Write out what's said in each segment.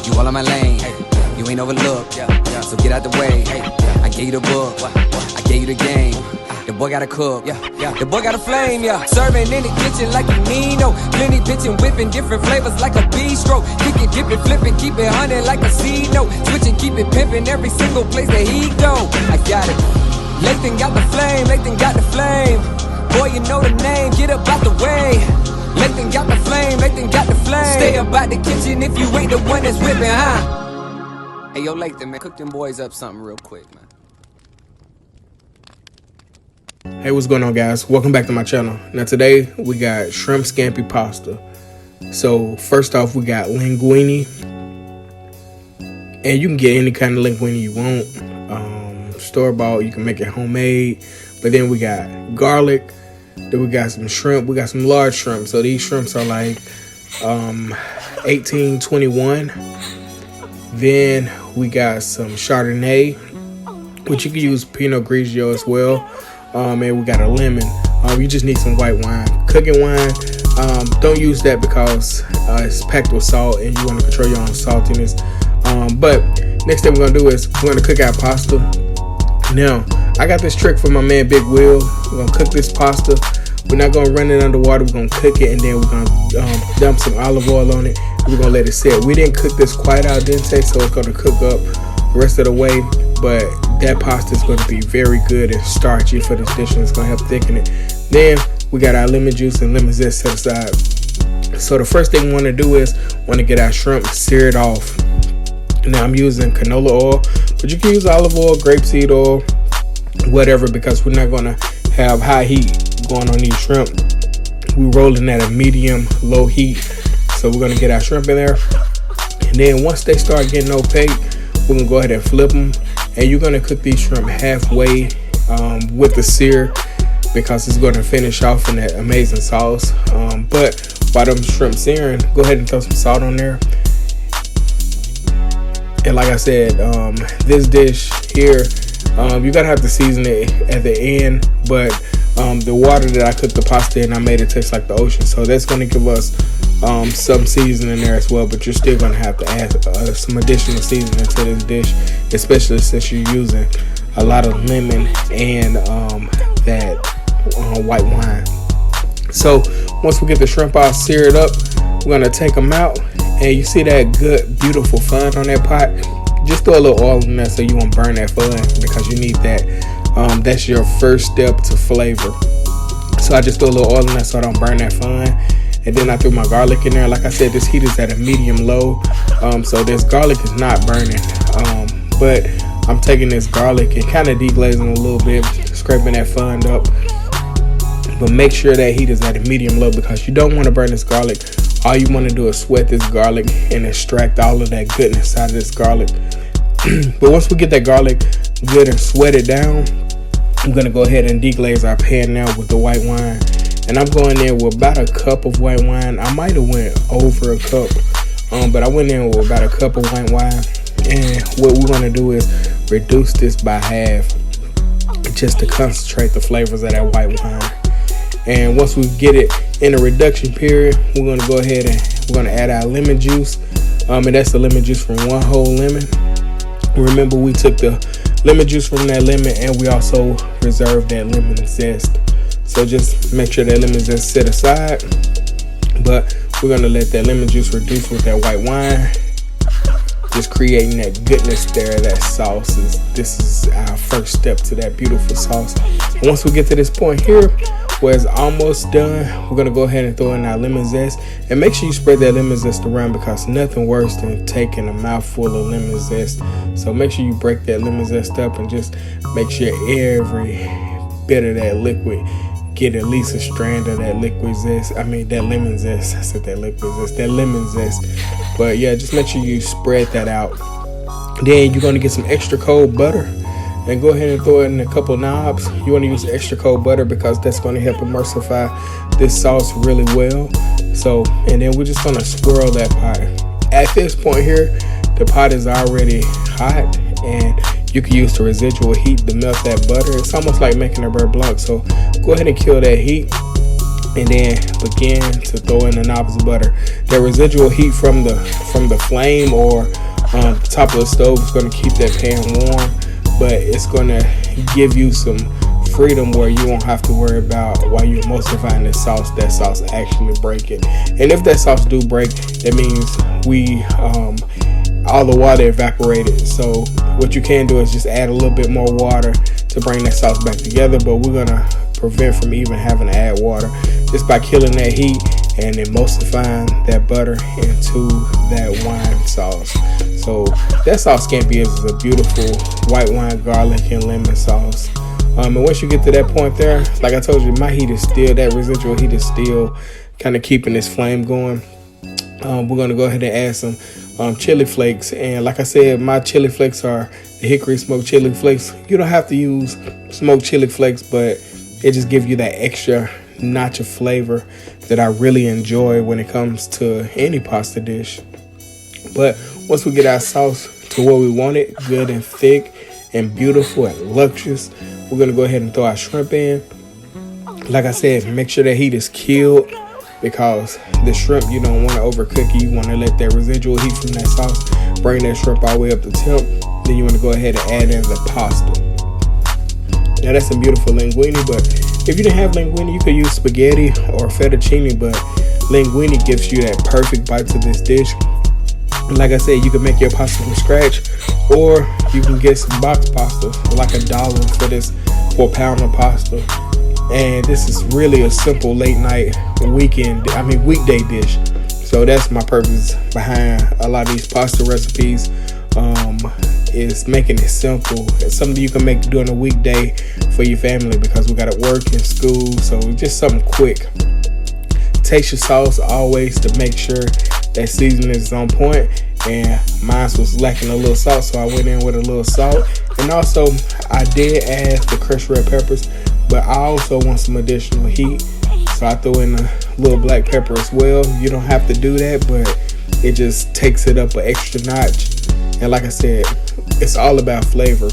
You all in my lane, you ain't overlooked, so get out the way. I gave you the book, I gave you the game. The boy gotta cook, the boy got a flame, Serving in the kitchen like you Nino. Plenty bitchin', whipping different flavors like a bistro. Kick it, dip it, flip it, keep it hunting like a seed note. Switch and keep it pimpin' every single place that he go. I got it. Lathan got the flame, Lathan got the flame. Boy, you know the name, get up out the way. Lathan got the flame, Lathan got the flame. Stay up out the kitchen if you ain't the one that's whipping, huh? Hey, yo, Lathan, man, cook them boys up something real quick, man. Hey, what's going on, guys? Welcome back to my channel. Now today we got shrimp scampi pasta. So first off, we got linguine, and you can get any kind of linguine you want. Store-bought, you can make it homemade. But then we got garlic. Then we got some shrimp. We got some large shrimp. So these shrimps are like 1821. Then we got some Chardonnay, which you can use Pinot Grigio as well. And we got a lemon. You just need some white wine. Cooking wine, don't use that because it's packed with salt and you want to control your own saltiness. But next thing we're going to do is we're going to cook our pasta. Now, I got this trick from my man Big Will. We're going to cook this pasta. We're not going to run it underwater. We're going to cook it and then we're going to dump some olive oil on it. We're going to let it sit. We didn't cook this quite al dente, so it's going to cook up the rest of the way. But that pasta is going to be very good and starchy for this dish, and it's going to help thicken it. Then we got our lemon juice and lemon zest set aside. So the first thing we want to do is want to get our shrimp seared off. Now I'm using canola oil, but you can use olive oil, grapeseed oil, whatever, because we're not going to have high heat going on these shrimp. We're rolling at a medium low heat. So we're going to get our shrimp in there, and then once they start getting opaque, we're going to go ahead and flip them. And you're going to cook these shrimp halfway with the sear, because it's going to finish off in that amazing sauce. But while them shrimp searing, go ahead and throw some salt on there. And like I said, this dish here, you're going to have to season it at the end. But the water that I cooked the pasta in, I made it taste like the ocean. So that's going to give us some seasoning there as well, but you're still going to have to add some additional seasoning to this dish, especially since you're using a lot of lemon and that white wine. So once we get the shrimp all seared up, we're going to take them out, and you see that good beautiful fun on that pot. Just throw a little oil in there so you won't burn that fun, because you need that. That's your first step to flavor. So I just throw a little oil in there so I don't burn that fun. And then I threw my garlic in there. Like I said, this heat is at a medium low, so this garlic is not burning. But I'm taking this garlic and kind of deglazing a little bit, scraping that fund up. But make sure that heat is at a medium low, because you don't want to burn this garlic. All you want to do is sweat this garlic and extract all of that goodness out of this garlic. But once we get that garlic good and sweat it down, I'm going to go ahead and deglaze our pan now with the white wine. And I'm going in with about a cup of white wine. I might have went over a cup, but I went in with about a cup of white wine. And what we're going to do is reduce this by half, just to concentrate the flavors of that white wine. And once we get it in a reduction period, we're going to go ahead and we're going to add our lemon juice. And that's the lemon juice from one whole lemon. Remember, we took the lemon juice from that lemon, and we also reserved that lemon zest. So just make sure that lemon zest set aside. But we're going to let that lemon juice reduce with that white wine, just creating that goodness there, that sauce. This is our first step to that beautiful sauce. And once we get to this point here, where it's almost done, we're going to go ahead and throw in our lemon zest. And make sure you spread that lemon zest around, because nothing worse than taking a mouthful of lemon zest. So make sure you break that lemon zest up, and just make sure every bit of that liquid get at least a strand of that liquid zest. I mean, that lemon zest. I said that liquid zest. That lemon zest. But yeah, just make sure you spread that out. Then you're going to get some extra cold butter, and go ahead and throw it in a couple knobs. You want to use extra cold butter because that's going to help emulsify this sauce really well. So, and then we're just going to swirl that pot. At this point here, the pot is already hot, and you can use the residual heat to melt that butter. It's almost like making a beurre blanc. So go ahead and kill that heat, and then begin to throw in the knobs of butter. The residual heat from the flame or the top of the stove is going to keep that pan warm, but it's going to give you some freedom where you won't have to worry about while you're emulsifying that sauce actually breaking. And if that sauce do break, that means all the water evaporated. So what you can do is just add a little bit more water to bring that sauce back together, but we're gonna prevent from even having to add water just by killing that heat and emulsifying that butter into that wine sauce. So that's all Scampi is a beautiful white wine, garlic, and lemon sauce. And once you get to that point there, like I told you, my heat is still, that residual heat is still kind of keeping this flame going. We're going to go ahead and add some chili flakes. And like I said, my chili flakes are the hickory smoked chili flakes. You don't have to use smoked chili flakes, but it just gives you that extra notch of flavor that I really enjoy when it comes to any pasta dish. But once we get our sauce to where we want it, good and thick and beautiful and luxurious, we're going to go ahead and throw our shrimp in. Like I said, make sure that heat is killed, because the shrimp, you don't want to overcook it. You want to let that residual heat from that sauce bring that shrimp all the way up to temp. Then you want to go ahead and add in the pasta. Now that's some beautiful linguine, but if you didn't have linguine, you could use spaghetti or fettuccine, but linguine gives you that perfect bite to this dish. And like I said, you can make your pasta from scratch, or you can get some box pasta for like $1 for a pound of pasta. And this is really a simple late night weekday dish. So that's my purpose behind a lot of these pasta recipes, is making it simple. It's something you can make during a weekday for your family, because we got to work and school. So just something quick. Taste your sauce always to make sure that seasoning is on point. And mine was lacking a little salt, so I went in with a little salt. And also I did add the crushed red peppers, but I also want some additional heat, so I threw in a little black pepper as well. You don't have to do that, but it just takes it up an extra notch. And like I said, it's all about flavor,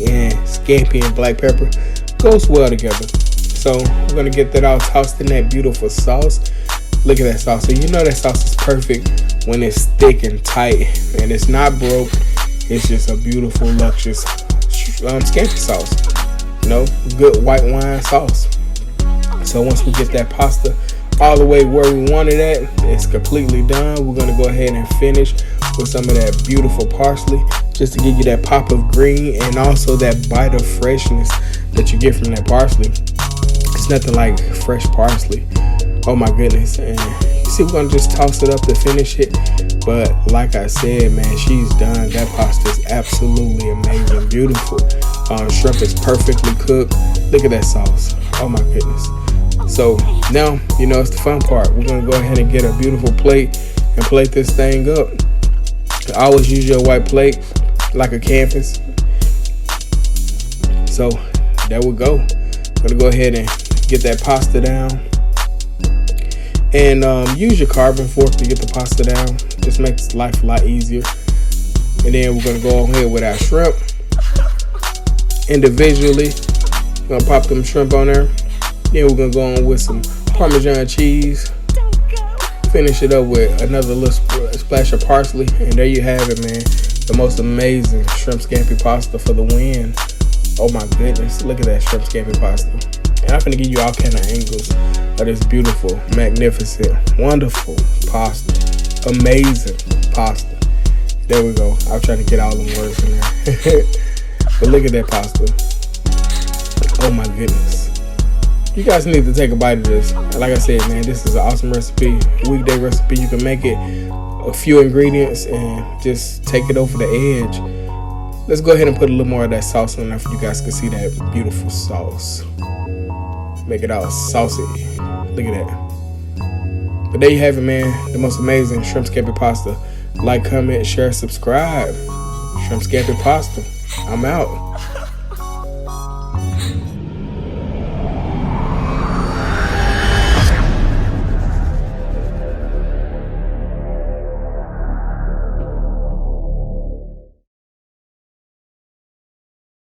and scampi and black pepper goes well together. So we're gonna get that all tossed in that beautiful sauce. Look at that sauce. So you know that sauce is perfect when it's thick and tight, and it's not broke. It's just a beautiful, luxurious scampi sauce. You know, good white wine sauce. So once we get that pasta all the way where we want it at, it's completely done. We're gonna go ahead and finish with some of that beautiful parsley, just to give you that pop of green and also that bite of freshness that you get from that parsley. It's nothing like fresh parsley. Oh my goodness. And you see, we're gonna just toss it up to finish it. But like I said, man, she's done. That pasta is absolutely amazing, beautiful. Shrimp is perfectly cooked. Look at that sauce. Oh my goodness. So now, you know, it's the fun part. We're gonna go ahead and get a beautiful plate and plate this thing up. I always use your white plate like a canvas. So there we go. I'm gonna go ahead and get that pasta down, and use your carving fork to get the pasta down. Just makes life a lot easier. And then we're gonna go ahead with our shrimp individually. We're gonna pop them shrimp on there. Then we're gonna go on with some Parmesan cheese. Finish it up with another little splash of parsley, and there you have it, man. The most amazing shrimp scampi pasta for the win. Oh my goodness, look at that shrimp scampi pasta. And I'm gonna give you all kind of angles of this beautiful, magnificent, wonderful pasta. Amazing pasta. There we go. I'm trying to get all them words in there. But look at that pasta. Oh my goodness. You guys need to take a bite of this. Like I said, man, this is an awesome recipe. Weekday recipe. You can make it a few ingredients and just take it over the edge. Let's go ahead and put a little more of that sauce on there for you guys can see that beautiful sauce. Make it all saucy. Look at that. But there you have it, man. The most amazing shrimp scampi pasta. Like, comment, share, subscribe. Shrimp scampi pasta. I'm out.